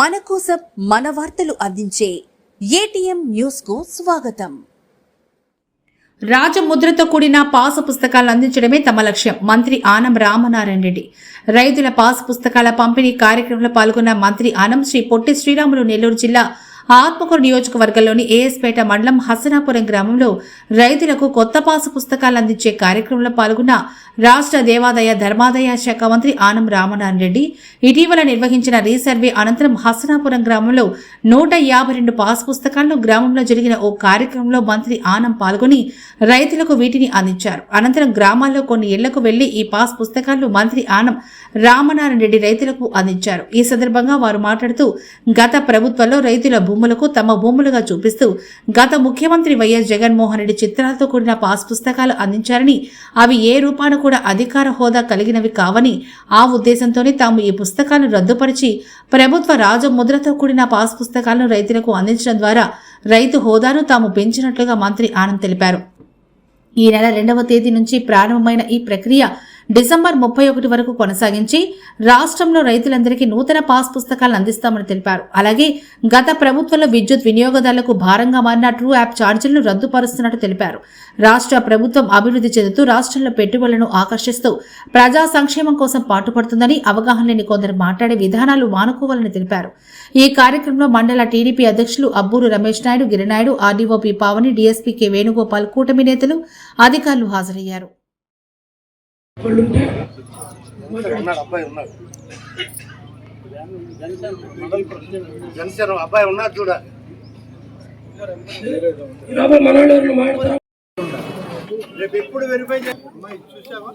మన కోసం మన వార్తలు అందించే ఏటీఎం న్యూస్ కు స్వాగతం. రాజముద్రతో కూడిన పాసు పుస్తకాలను అందించడమే తమ లక్ష్యం. మంత్రి ఆనం రామనారాయణ రెడ్డి రైతుల పాసు పుస్తకాల పంపిణీ కార్యక్రమంలో పాల్గొన్న మంత్రి ఆనం శ్రీ పొట్టి శ్రీరాములు నెల్లూరు జిల్లా ఆత్మకూరు నియోజకవర్గంలోని ఏఎస్పేట మండలం హసనాపురం గ్రామంలో రైతులకు కొత్త పాసు పుస్తకాలు అందించే కార్యక్రమంలో పాల్గొన్న రాష్ట్ర దేవాదాయ ధర్మాదాయ శాఖ మంత్రి ఆనం రామనారాయణ రెడ్డి ఇటీవల నిర్వహించిన రీసర్వే అనంతరం హసనాపురం గ్రామంలో 152 పాసు పుస్తకాలను గ్రామంలో జరిగిన ఓ కార్యక్రమంలో మంత్రి ఆనం పాల్గొని రైతులకు వీటిని అందించారు. అనంతరం గ్రామాల్లో కొన్ని ఇళ్లకు వెళ్లి ఈ పాస్ పుస్తకాలను మంత్రి ఆనం రామనారాయణ రెడ్డి రైతులకు అందించారు. ఈ సందర్భంగా వారు మాట్లాడుతూ గత ప్రభుత్వంలో రైతుల భూములకు తమ భూములుగా చూపిస్తూ గత ముఖ్యమంత్రి వైఎస్ జగన్మోహన్ రెడ్డి చిత్రాలతో కూడిన పాస్ పుస్తకాలు అందించారని, అవి ఏ రూపాన కూడా అధికార హోదా కలిగినవి కావని, ఆ ఉద్దేశంతోనే తాము ఈ పుస్తకాలను రద్దుపరిచి ప్రభుత్వ రాజముద్రతో కూడిన పాస్ పుస్తకాలను రైతులకు అందించడం ద్వారా రైతు హోదాను తాము పెంచినట్లుగా మంత్రి ఆనంద్ తెలిపారు. ఈ నెల 2వ తేదీ నుంచి ప్రారంభమైన ఈ ప్రక్రియ డిసెంబర్ 31 వరకు కొనసాగించి రాష్ట్రంలో రైతులందరికీ నూతన పాస్ పుస్తకాలను అందిస్తామని తెలిపారు. అలాగే గత ప్రభుత్వంలో విద్యుత్ వినియోగదారులకు భారంగా మారిన ట్రూ యాప్ ఛార్జీలను రద్దుపరుస్తున్నట్టు తెలిపారు. రాష్ట్ర ప్రభుత్వం అభివృద్ధి చెందుతూ రాష్ట్రంలో పెట్టుబడులను ఆకర్షిస్తూ ప్రజా సంక్షేమం కోసం పాటుపడుతుందని, అవగాహన లేని కొందరు మాట్లాడే విధానాలు మానుకోవాలని తెలిపారు. ఈ కార్యక్రమంలో మండల టీడీపీ అధ్యక్షులు అబ్బూరు రమేష్ నాయుడు, గిరినాయుడు, ఆర్డీఓపీ పావని, డీఎస్పీ కె వేణుగోపాల్, కూటమి నేతలు, అధికారులు హాజరయ్యారు. అబ్బాయి ఉన్నారు చూడ రేపు ఎప్పుడు వెరిఫై చూసావా?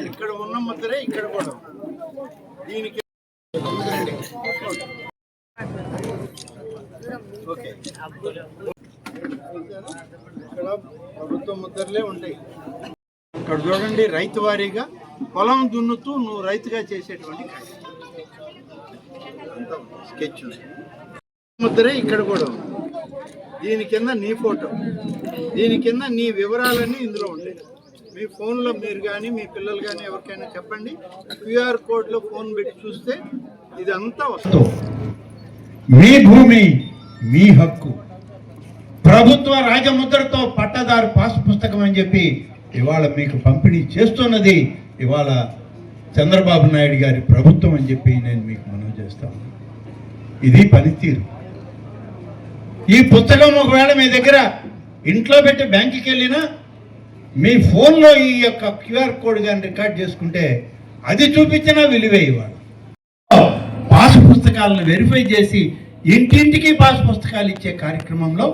ఇక్కడ ఉన్న ముద్దరే ఇక్కడ కూడా దీనికి ఓకే. ఇక్కడ ప్రభుత్వ ముద్దర్లే ఉంటాయి. ఇక్కడ చూడండి, రైతు వారీగా పొలం దున్నుతూ నువ్వు రైతుగా చేసేటువంటి స్కెచ్ ముద్దరే ఇక్కడ కూడా ఉంది. దీని కింద నీ ఫోటో, దీని కింద నీ వివరాలన్నీ ఇందులో ఉంటాయి. మీ ఫోన్లో మీరు కానీ మీ పిల్లలు కానీ ఎవరికైనా చెప్పండి, క్యూఆర్ కోడ్లో ఫోన్ పెట్టి చూస్తే ఇదంతా వస్తుంది. మీ భూమి మీ హక్కు, ప్రభుత్వ రాజముద్రతో పట్టదారు పాస్ పుస్తకం అని చెప్పి ఇవాళ మీకు పంపిణీ చేస్తున్నది ఇవాళ చంద్రబాబు నాయుడు గారి ప్రభుత్వం అని చెప్పి నేను మీకు మనవి చేస్తాను. ఇది పనితీరు. ఈ పుస్తకం ఒకవేళ మీ దగ్గర ఇంట్లో పెట్టి బ్యాంకుకి వెళ్ళినా మీ ఫోన్లో ఈ యొక్క క్యూఆర్ కోడ్ కానీ రికార్డ్ చేసుకుంటే అది చూపించినా విలువే. ఇవాళ పాస్ పుస్తకాలను వెరిఫై చేసి ఇంటింటికి పాస్ పుస్తకాలు ఇచ్చే కార్యక్రమంలో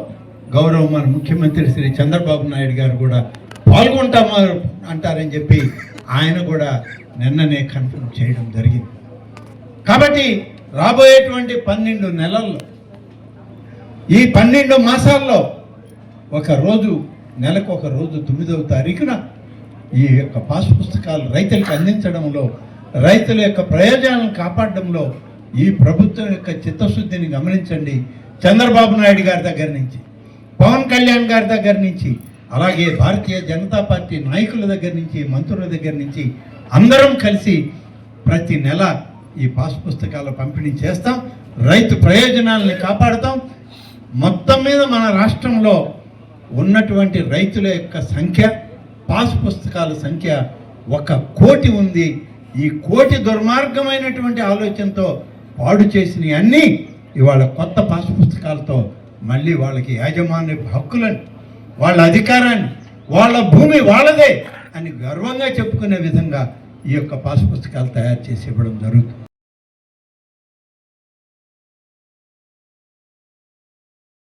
గౌరవ మన ముఖ్యమంత్రి శ్రీ చంద్రబాబు నాయుడు గారు కూడా పాల్గొంటామా అంటారని చెప్పి ఆయన కూడా నిన్ననే కన్ఫర్మ్ చేయడం జరిగింది. కాబట్టి రాబోయేటువంటి 12 నెలల్లో, ఈ 12 మాసాల్లో ఒక రోజు, నెలకు ఒక రోజు 9వ తారీఖున ఈ యొక్క పాస్ పుస్తకాలు రైతులకు అందించడంలో, రైతుల యొక్క ప్రయోజనాలను కాపాడడంలో ఈ ప్రభుత్వం యొక్క చిత్తశుద్ధిని గమనించండి. చంద్రబాబు నాయుడు గారి దగ్గర నుంచి, పవన్ కళ్యాణ్ గారి దగ్గర నుంచి, అలాగే భారతీయ జనతా పార్టీ నాయకుల దగ్గర నుంచి, మంత్రుల దగ్గర నుంచి అందరం కలిసి ప్రతి నెల ఈ పాస్ పుస్తకాల పంపిణీ చేస్తాం. రైతు ప్రయోజనాలని కాపాడుతాం. మొత్తం మీద మన రాష్ట్రంలో ఉన్నటువంటి రైతుల యొక్క సంఖ్య, పాస్ పుస్తకాల సంఖ్య 1 కోటి ఉంది. ఈ కోటి దుర్మార్గమైనటువంటి ఆలోచనతో పాడు చేసిన అన్నీ ఇవాళ కొత్త పాస్ పుస్తకాలతో మళ్ళీ వాళ్ళకి యాజమాన్య హక్కులను, వాళ్ళ అధికారాన్ని, వాళ్ళ భూమి వాళ్ళదే అని గర్వంగా చెప్పుకునే విధంగా ఈ యొక్క పాస్ పుస్తకాలు తయారు చేసి ఇవ్వడం జరుగుతుంది.